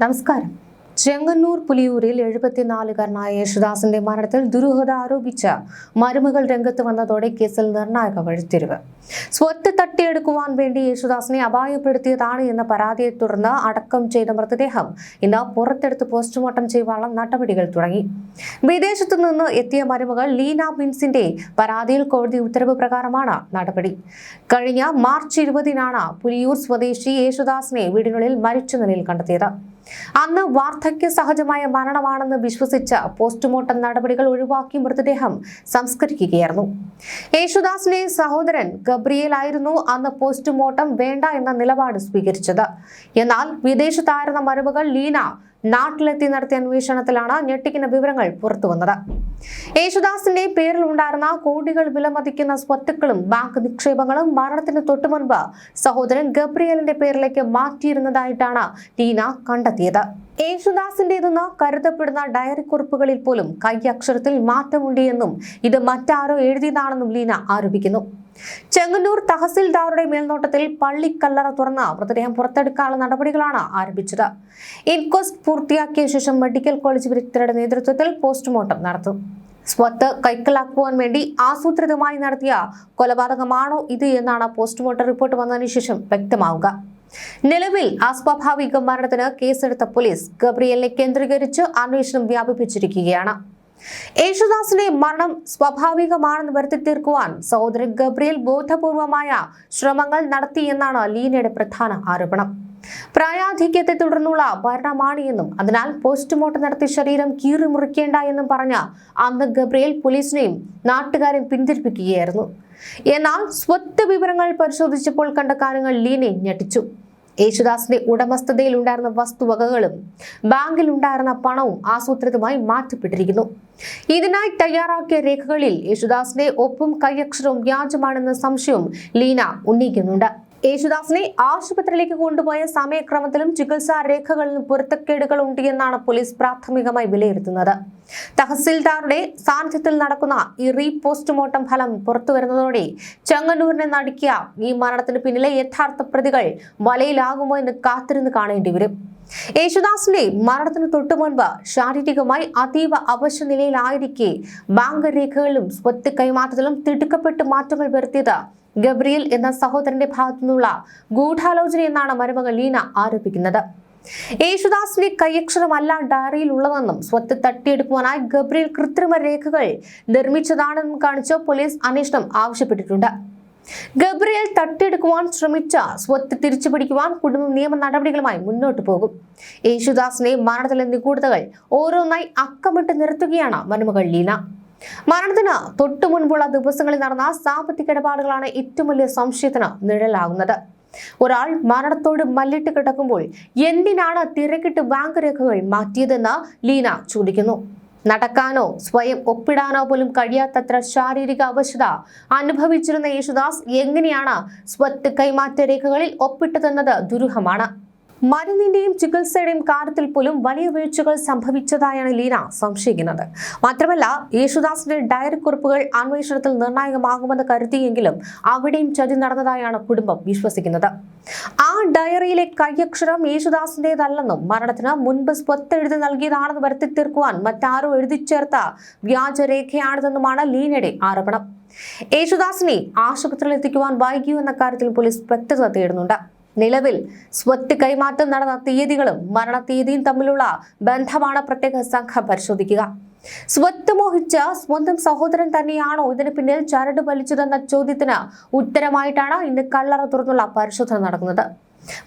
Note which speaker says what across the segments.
Speaker 1: നമസ്കാരം. ചെങ്ങന്നൂർ പുലിയൂരിൽ 74-കാരനായ യേശുദാസിന്റെ മരണത്തിൽ ദുരൂഹത ആരോപിച്ച മരുമകൾ രംഗത്ത് വന്നതോടെ കേസിൽ നിർണായക വഴിത്തിരിവ്. സ്വത്ത് തട്ടിയെടുക്കുവാൻ വേണ്ടി യേശുദാസിനെ അപായപ്പെടുത്തിയതാണ് എന്ന പരാതിയെ തുടർന്ന് അടക്കം ചെയ്ത മൃതദേഹം ഇന്ന് പുറത്തെടുത്ത് പോസ്റ്റ്മോർട്ടം ചെയ്യുവാനുള്ള നടപടികൾ തുടങ്ങി. വിദേശത്തു നിന്ന് എത്തിയ മരുമകൾ ലീന ബിൻസിന്റെ പരാതിയിൽ കോടതി ഉത്തരവ് പ്രകാരമാണ് നടപടി. കഴിഞ്ഞ മാർച്ച് 20-നാണ് പുലിയൂർ സ്വദേശി യേശുദാസിനെ വീടിനുള്ളിൽ മരിച്ച നിലയിൽ കണ്ടെത്തിയത്. അന്ന് വാർദ്ധക്യ സഹജമായ മരണമാണെന്ന് വിശ്വസിച്ച പോസ്റ്റ്മോർട്ടം നടപടികൾ ഒഴിവാക്കി മൃതദേഹം സംസ്കരിക്കുകയായിരുന്നു. യേശുദാസിന്റെ സഹോദരൻ ഗബ്രിയേൽ ആയിരുന്നു അന്ന് പോസ്റ്റ്മോർട്ടം വേണ്ട എന്ന നിലപാട് സ്വീകരിച്ചത്. എന്നാൽ വിദേശത്തായിരുന്ന മരുമകൾ ലീന നാട്ടിലെത്തി നടത്തിയ അന്വേഷണത്തിലാണ് ഞെട്ടിക്കുന്ന വിവരങ്ങൾ പുറത്തുവന്നത്. യേശുദാസിന്റെ പേരിൽ ഉണ്ടായിരുന്ന കോടികൾ വിലമതിക്കുന്ന സ്വത്തുക്കളും ബാങ്ക് നിക്ഷേപങ്ങളും മരണത്തിന് തൊട്ടുമുൻപ് സഹോദരൻ ഗബ്രിയേലിന്റെ പേരിലേക്ക് മാറ്റിയിരുന്നതായിട്ടാണ് ലീന കണ്ടെത്തിയത്. യേശുദാസിന്റേതെന്ന് കരുതപ്പെടുന്ന ഡയറി കുറിപ്പുകളിൽ പോലും കൈയക്ഷരത്തിൽ മാറ്റമുണ്ട് എന്നും ഇത് മറ്റാരോ എഴുതിയതാണെന്നും ലീന ആരോപിക്കുന്നു. ചെങ്ങന്നൂർ തഹസിൽദാറുടെ മേൽനോട്ടത്തിൽ പള്ളിക്കല്ലറ തുറന്ന മൃതദേഹം പുറത്തെടുക്കാനുള്ള നടപടികളാണ് ആരംഭിച്ചത്. ഇൻക്വസ്റ്റ് പൂർത്തിയാക്കിയ ശേഷം മെഡിക്കൽ കോളേജ് വിദഗ്ധരുടെ നേതൃത്വത്തിൽ പോസ്റ്റ്മോർട്ടം നടത്തും. സ്വത്ത് കൈക്കലാക്കുവാൻ വേണ്ടി ആസൂത്രിതമായി നടത്തിയ കൊലപാതകമാണോ ഇത് എന്നാണ് പോസ്റ്റ്മോർട്ടം റിപ്പോർട്ട് വന്നതിന് ശേഷം വ്യക്തമാവുക. നിലവിൽ അസ്വാഭാവിക മരണത്തിന് കേസെടുത്ത പോലീസ് ഗബ്രിയേലിനെ കേന്ദ്രീകരിച്ച് അന്വേഷണം വ്യാപിപ്പിച്ചിരിക്കുകയാണ്. യേശുദാസിന്റെ മരണം സ്വാഭാവികമാണെന്ന് വരുത്തി തീർക്കുവാൻ സഹോദരൻ ഗബ്രിയേൽ ബോധപൂർവമായ ശ്രമങ്ങൾ നടത്തിയെന്നാണ് ലീനയുടെ പ്രധാന ആരോപണം. പ്രായാധിക്യത്തെ തുടർന്നുള്ള മരണമാണ് എന്നും അതിനാൽ പോസ്റ്റ്മോർട്ടം നടത്തി ശരീരം കീറി മുറിക്കേണ്ട എന്നും പറഞ്ഞ അന്ന് ഗബ്രിയേൽ പോലീസിനെയും നാട്ടുകാരെയും പിന്തിരിപ്പിക്കുകയായിരുന്നു. എന്നാൽ സ്വത്ത് വിവരങ്ങൾ പരിശോധിച്ചപ്പോൾ കണ്ട കാര്യങ്ങൾ ലീനയെ ഞെട്ടിച്ചു. യേശുദാസിന്റെ ഉടമസ്ഥതയിൽ ഉണ്ടായിരുന്ന വസ്തുവകകളും ബാങ്കിൽ ഉണ്ടായിരുന്ന പണവും ആസൂത്രിതമായി മാറ്റപ്പെട്ടിരിക്കുന്നു. ഇതിനായി തയ്യാറാക്കിയ രേഖകളിൽ യേശുദാസിന്റെ ഒപ്പും കൈയക്ഷരവും വ്യാജമാണെന്ന സംശയവും ലീന ഉന്നയിക്കുന്നുണ്ട്. യേശുദാസിനെ ആശുപത്രിയിലേക്ക് കൊണ്ടുപോയ സമയക്രമത്തിലും ചികിത്സാ രേഖകളിലും പൊരുത്തക്കേടുകൾ ഉണ്ട് എന്നാണ് പോലീസ് പ്രാഥമികമായി വിലയിരുത്തുന്നത്. തഹസിൽദാറുടെ സാന്നിധ്യത്തിൽ നടക്കുന്ന ഈ പോസ്റ്റ്മോർട്ടം ഫലം പുറത്തുവരുന്നതോടെ ചെങ്ങന്നൂരിനെ നടുക്കിയ ഈ മരണത്തിന് പിന്നിലെ യഥാർത്ഥ പ്രതികൾ വലയിലാകുമോ എന്ന് കാത്തിരുന്ന് കാണേണ്ടി വരും. യേശുദാസിന്റെ മരണത്തിന് തൊട്ടു മുൻപ് ശാരീരികമായി അതീവ അവശ്യ നിലയിലായിരിക്കെ ബാങ്ക് രേഖകളിലും സ്വത്ത് കൈമാറ്റത്തിലും തിടുക്കപ്പെട്ട് മാറ്റങ്ങൾ വരുത്തിയത് ഗബ്രിയേൽ എന്ന സഹോദരന്റെ ഭാഗത്തുനിന്നുള്ള ഗൂഢാലോചന എന്നാണ് മരുമകൾ ലീന ആരോപിക്കുന്നത്. യേശുദാസിന്റെ കൈയക്ഷരമല്ല ഡയറിയിൽ ഉള്ളതെന്നും സ്വത്ത് തട്ടിയെടുക്കുവാനായി ഗബ്രിയേൽ കൃത്രിമ രേഖകൾ നിർമ്മിച്ചതാണെന്നും കാണിച്ച് പോലീസ് അന്വേഷണം ആവശ്യപ്പെട്ടിട്ടുണ്ട്. ഗബ്രിയേൽ തട്ടിയെടുക്കുവാൻ ശ്രമിച്ച സ്വത്ത് തിരിച്ചുപിടിക്കുവാൻ കുടുംബം നിയമ നടപടികളുമായി മുന്നോട്ട് പോകും. യേശുദാസിന്റെ മരണത്തിലെ നിഗൂഢതകൾ ഓരോന്നായി അക്കമിട്ട് നിർത്തുകയാണ് മരുമകൾ ലീന. മരണത്തിന് തൊട്ടു മുൻപുള്ള ദിവസങ്ങളിൽ നടന്ന സാമ്പത്തിക ഇടപാടുകളാണ് ഏറ്റവും വലിയ സംശയത്തിന് നിഴലാകുന്നത്. ഒരാൾ മരണത്തോട് മല്ലിട്ട് കിടക്കുമ്പോൾ എന്തിനാണ് തിരക്കിട്ട് ബാങ്ക് രേഖകൾ മാറ്റിയതെന്ന് ലീന ചോദിക്കുന്നു. നടക്കാനോ സ്വയം ഒപ്പിടാനോ പോലും കഴിയാത്തത്ര ശാരീരിക അവശത അനുഭവിച്ചിരുന്ന യേശുദാസ് എങ്ങനെയാണ് സ്വത്ത് കൈമാറ്റ രേഖകളിൽ ഒപ്പിട്ടതെന്നത് ദുരൂഹമാണ്. മരുന്നിന്റെയും ചികിത്സയുടെയും കാര്യത്തിൽ പോലും വലിയ വീഴ്ചകൾ സംഭവിച്ചതായാണ് ലീന സംശയിക്കുന്നത്. മാത്രമല്ല യേശുദാസിന്റെ ഡയറി കുറിപ്പുകൾ അന്വേഷണത്തിൽ നിർണായകമാകുമെന്ന് കരുതിയെങ്കിലും അവിടെയും ചതി നടന്നതായാണ് കുടുംബം വിശ്വസിക്കുന്നത്. ആ ഡയറിയിലെ കൈയക്ഷരം യേശുദാസിന്റേതല്ലെന്നും മരണത്തിന് മുൻപ് സ്വത്ത് എഴുതി നൽകിയതാണെന്ന് വരുത്തി തീർക്കുവാൻ മറ്റാരോ എഴുതി ചേർത്ത വ്യാജരേഖയാണിതെന്നുമാണ് ലീനയുടെ ആരോപണം. യേശുദാസിനെ ആശുപത്രിയിൽ എത്തിക്കുവാൻ വൈകിയോ എന്ന കാര്യത്തിൽ പോലീസ് വ്യക്തത തേടുന്നുണ്ട്. നിലവിൽ സ്വത്ത് കൈമാറ്റം നടന്ന തീയതികളും മരണത്തീയതിയും തമ്മിലുള്ള ബന്ധമാണ് പ്രത്യേക സംഘം പരിശോധിക്കുക. സ്വത്ത് മോഹിച്ച സ്വന്തം സഹോദരൻ തന്നെയാണോ ഇതിന് പിന്നിൽ ചരട് വലിച്ചതെന്ന ചോദ്യത്തിന് ഉത്തരമായിട്ടാണ് ഇന്ന് കല്ലറ തുറന്നുള്ള പരിശോധന നടക്കുന്നത്.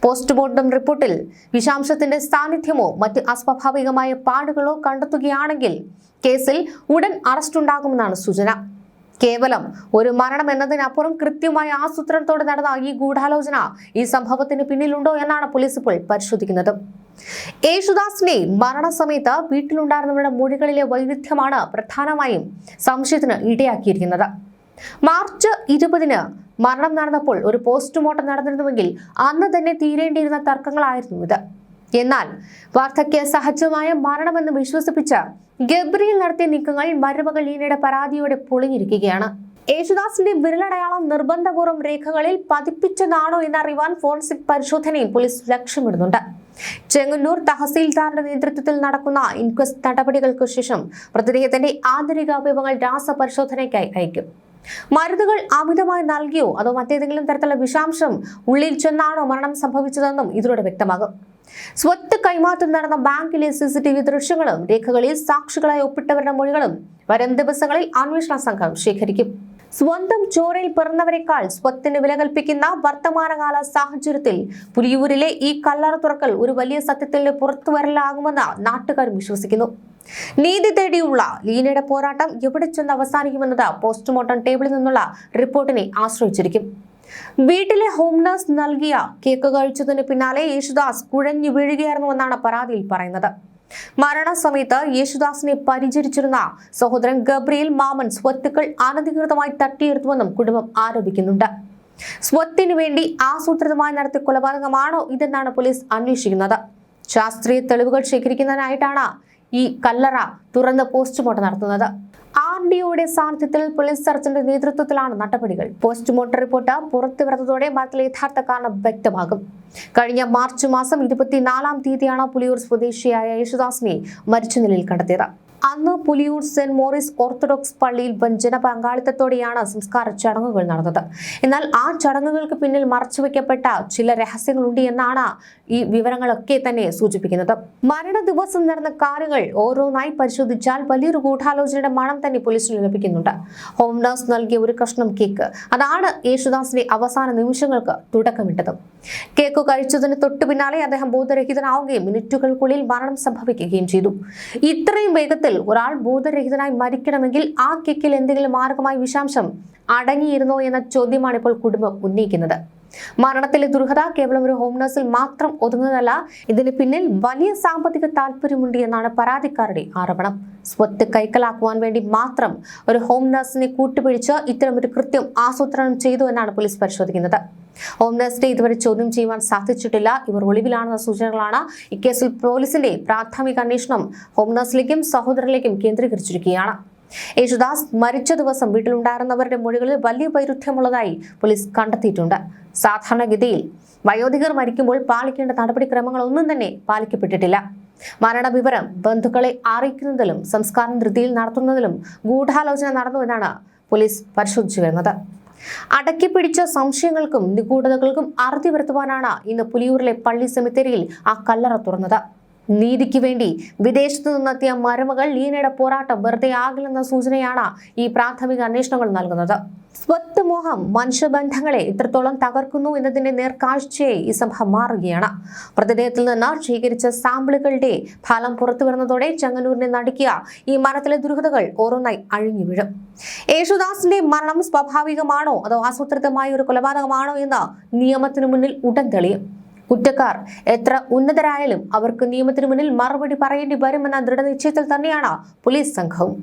Speaker 1: പോസ്റ്റ്മോർട്ടം റിപ്പോർട്ടിൽ വിഷാംശത്തിന്റെ സാന്നിധ്യമോ മറ്റ് അസ്വാഭാവികമായ പാടുകളോ കണ്ടെത്തുകയാണെങ്കിൽ കേസിൽ ഉടൻ അറസ്റ്റ് ഉണ്ടാകുമെന്നാണ് സൂചന. കേവലം ഒരു മരണം എന്നതിനപ്പുറം കൃത്യമായ ആസൂത്രണത്തോടെ നടന്ന ഈ ഗൂഢാലോചന ഈ സംഭവത്തിന് പിന്നിലുണ്ടോ എന്നാണ് പോലീസ് ഇപ്പോൾ പരിശോധിക്കുന്നത്. യേശുദാസിന്റെ മരണസമയത്ത് വീട്ടിലുണ്ടായിരുന്നവരുടെ മൊഴികളിലെ വൈരുദ്ധ്യമാണ് പ്രധാനമായും സംശയത്തിന് ഇടയാക്കിയിരിക്കുന്നത്. മാർച്ച് 20-ന് മരണം നടന്നപ്പോൾ ഒരു പോസ്റ്റ്മോർട്ടം നടന്നിരുന്നുവെങ്കിൽ അന്ന് തന്നെ തീരേണ്ടിയിരുന്ന തർക്കങ്ങളായിരുന്നു ഇത്. എന്നാൽ വാർദ്ധക്യ സഹജമായ മരണമെന്ന് വിശ്വസിപ്പിച്ച ഗബ്രിയേൽ നടത്തിയ നീക്കങ്ങൾ മരുമകൾ ലീനയുടെ പരാതിയോടെ പൊളിഞ്ഞിരിക്കുകയാണ്. യേശുദാസിന്റെ വിരലടയാളം നിർബന്ധപൂർവ്വം രേഖകളിൽ പതിപ്പിച്ചതാണോ എന്നറിയുവാൻ ഫോറൻസിക് പരിശോധനയും പോലീസ് ലക്ഷ്യമിടുന്നുണ്ട്. ചെങ്ങന്നൂർ തഹസീൽദാരുടെ നേതൃത്വത്തിൽ നടക്കുന്ന ഇൻക്വസ്റ്റ് നടപടികൾക്ക് ശേഷം മൃതദേഹത്തിന്റെ ആന്തരിക അവയവങ്ങൾ രാസപരിശോധനയ്ക്കായി അയക്കും. മരുന്നുകൾ അമിതമായി നൽകിയോ അതോ മറ്റേതെങ്കിലും തരത്തിലുള്ള വിഷാംശം ഉള്ളിൽ ചെന്നാണോ മരണം സംഭവിച്ചതെന്നും ഇതിലൂടെ വ്യക്തമാകും. സ്വത്ത് കൈമാറ്റം നടന്ന ബാങ്കിലെ CCTV ദൃശ്യങ്ങളും രേഖകളിൽ സാക്ഷികളായി ഒപ്പിട്ടവരുടെ മൊഴികളും വരും ദിവസങ്ങളിൽ അന്വേഷണ സംഘം ശേഖരിക്കും. സ്വന്തം ചോരയിൽ പിറന്നവരെക്കാൾ സ്വത്തിന് വില കൽപ്പിക്കുന്ന വർത്തമാനകാല സാഹചര്യത്തിൽ പുലിയൂരിലെ ഈ കല്ലറ തുറക്കൽ ഒരു വലിയ സത്യത്തിൽ പുറത്തുവരലാകുമെന്ന് നാട്ടുകാർ വിശ്വസിക്കുന്നു. നീതി തേടിയുള്ള ലീനയുടെ പോരാട്ടം എവിടെ ചെന്ന് അവസാനിക്കുമെന്നത് പോസ്റ്റ്മോർട്ടം ടേബിളിൽ നിന്നുള്ള റിപ്പോർട്ടിനെ ആശ്രയിച്ചിരിക്കും. വീട്ടിലെ ഹോം നഴ്സ് നൽകിയ കേക്ക് കഴിച്ചതിന് പിന്നാലെ യേശുദാസ് കുഴഞ്ഞു വീഴുകയായിരുന്നുവെന്നാണ് പരാതിയിൽ പറയുന്നത്. മരണസമയത്ത് യേശുദാസിനെ പരിചരിച്ചിരുന്ന സഹോദരൻ ഗബ്രിയേൽ മാമൻ സ്വത്തുക്കൾ അനധികൃതമായി തട്ടിയെടുത്തുവെന്നും കുടുംബം ആരോപിക്കുന്നുണ്ട്. സ്വത്തിനു വേണ്ടി ആസൂത്രിതമായി നടത്തിയ കൊലപാതകമാണോ ഇതെന്നാണ് പോലീസ് അന്വേഷിക്കുന്നത്. ശാസ്ത്രീയ തെളിവുകൾ ശേഖരിക്കുന്നതിനായിട്ടാണ് ഈ കല്ലറ തുറന്ന് പോസ്റ്റ്മോർട്ടം നടത്തുന്നത്. RDOയുടെ സാന്നിധ്യത്തിൽ പോലീസ് സർജന്റെ നേതൃത്വത്തിലാണ് നടപടികൾ. പോസ്റ്റ്മോർട്ടം റിപ്പോർട്ട് പുറത്തുവരുന്നതോടെ മരണത്തിലെ യഥാർത്ഥ കാരണം വ്യക്തമാകും. കഴിഞ്ഞ മാർച്ച് മാസം 24-ാം തീയതിയാണ് പുലിയൂർ സ്വദേശിയായ യേശുദാസിനെ മരിച്ച നിലയിൽ കണ്ടെത്തിയത്. അന്ന് പുലിയൂർ സെന്റ് മോറിസ് ഓർത്തഡോക്സ് പള്ളിയിൽ ജന പങ്കാളിത്തത്തോടെയാണ് സംസ്കാര ചടങ്ങുകൾ നടന്നത്. എന്നാൽ ആ ചടങ്ങുകൾക്ക് പിന്നിൽ മറച്ചുവെക്കപ്പെട്ട ചില രഹസ്യങ്ങളുണ്ട് എന്നാണ് ഈ വിവരങ്ങളൊക്കെ തന്നെ സൂചിപ്പിക്കുന്നത്. മരണ ദിവസം നടന്ന കാര്യങ്ങൾ ഓരോന്നായി പരിശോധിച്ചാൽ വലിയൊരു ഗൂഢാലോചനയുടെ മണം തന്നെ പോലീസിന് ലഭിക്കുന്നുണ്ട്. ഹോം നഴ്സ് നൽകിയ ഒരു കഷ്ണം കേക്ക്, അതാണ് യേശുദാസിന്റെ അവസാന നിമിഷങ്ങൾക്ക് തുടക്കമിട്ടത്. കേക്ക് കഴിച്ചതിന് തൊട്ടു പിന്നാലെ അദ്ദേഹം ബോധരഹിതനാവുകയും മിനിറ്റുകൾക്കുള്ളിൽ മരണം സംഭവിക്കുകയും ചെയ്തു. ഇത്രയും വേഗത്തിൽ ഒരാൾ ബോധരഹിതനായി മരിക്കണമെങ്കിൽ ആ കേക്കിൽ എന്തെങ്കിലും മാരകമായ വിഷാംശം അടങ്ങിയിരുന്നോ എന്ന ചോദ്യമാണ് ഇപ്പോൾ കുടുംബം ഉന്നയിക്കുന്നത്. മരണത്തിലെ ദുരൂഹത കേവലം ഒരു ഹോം നഴ്സിൽ മാത്രം ഒതുങ്ങുന്നതല്ല, ഇതിന് പിന്നിൽ വലിയ സാമ്പത്തിക താല്പര്യമുണ്ട് എന്നാണ് പരാതിക്കാരുടെ ആരോപണം. സ്വത്ത് കൈക്കലാക്കുവാൻ വേണ്ടി മാത്രം ഒരു ഹോം നഴ്സിനെ കൂട്ടുപിടിച്ച് ഇത്തരമൊരു കൃത്യം ആസൂത്രണം ചെയ്തു എന്നാണ് പോലീസ് പരിശോധിക്കുന്നത്. ഹോം നഴ്സിനെ ഇതുവരെ ചോദ്യം ചെയ്യുവാൻ സാധിച്ചിട്ടില്ല. ഇവർ ഒളിവിലാണെന്ന സൂചനകളാണ്. ഇക്കേസിൽ പോലീസിന്റെ പ്രാഥമിക അന്വേഷണം ഹോം നഴ്സിലേക്കും സഹോദരനിലേക്കും കേന്ദ്രീകരിച്ചിരിക്കുകയാണ്. യേശുദാസ് മരിച്ച ദിവസം വീട്ടിലുണ്ടായിരുന്നവരുടെ മൊഴികളിൽ വലിയ വൈരുദ്ധ്യമുള്ളതായി പോലീസ് കണ്ടെത്തിയിട്ടുണ്ട്. സാധാരണഗതിയിൽ വയോധികർ മരിക്കുമ്പോൾ പാലിക്കേണ്ട നടപടിക്രമങ്ങളൊന്നും തന്നെ പാലിക്കപ്പെട്ടിട്ടില്ല. മരണവിവരം ബന്ധുക്കളെ അറിയിക്കുന്നതിലും സംസ്കാരം ധൃതിയിൽ നടത്തുന്നതിലും ഗൂഢാലോചന നടന്നുവെന്നാണ് പോലീസ് പരിശോധിച്ചു വരുന്നത്. അടക്കിപ്പിടിച്ച സംശയങ്ങൾക്കും നിഗൂഢതകൾക്കും അറുതി വരുത്തുവാനാണ് ഇന്ന് പുലിയൂരിലെ പള്ളി സെമിത്തേരിയിൽ ആ കല്ലറ തുറന്നത്. നീതിക്ക് വേണ്ടി വിദേശത്തു നിന്നെത്തിയ മരുമകൾ ലീനയുടെ പോരാട്ടം വെറുതെ ആകില്ലെന്ന സൂചനയാണ് ഈ പ്രാഥമിക അന്വേഷണങ്ങൾ നൽകുന്നത്. സ്വത്ത് മോഹം മനുഷ്യബന്ധങ്ങളെ ഇത്രത്തോളം തകർക്കുന്നു എന്നതിന്റെ നേർക്കാഴ്ചയെ ഈ സംഭവം മാറുകയാണ്. മൃതദേഹത്തിൽ നിന്ന് ശേഖരിച്ച സാമ്പിളുകളുടെ ഫലം പുറത്തു വരുന്നതോടെ ചെങ്ങന്നൂരിനെ നടുക്കിയ ഈ മരണത്തിലെ ദുരൂഹതകൾ ഓരോന്നായി അഴിഞ്ഞു വീഴും. യേശുദാസിന്റെ മരണം സ്വാഭാവികമാണോ അതോ ആസൂത്രിതമായ ഒരു കൊലപാതകമാണോ എന്ന് നിയമത്തിനു മുന്നിൽ ഉടൻ തെളിയും. കുറ്റക്കാർ എത്ര ഉന്നതരായാലും അവർക്ക് നിയമത്തിനു മുന്നിൽ മറുപടി പറയേണ്ടി വരുമെന്ന ദൃഢനിശ്ചയത്തിൽ തന്നെയാണ് പോലീസ് സംഘവും.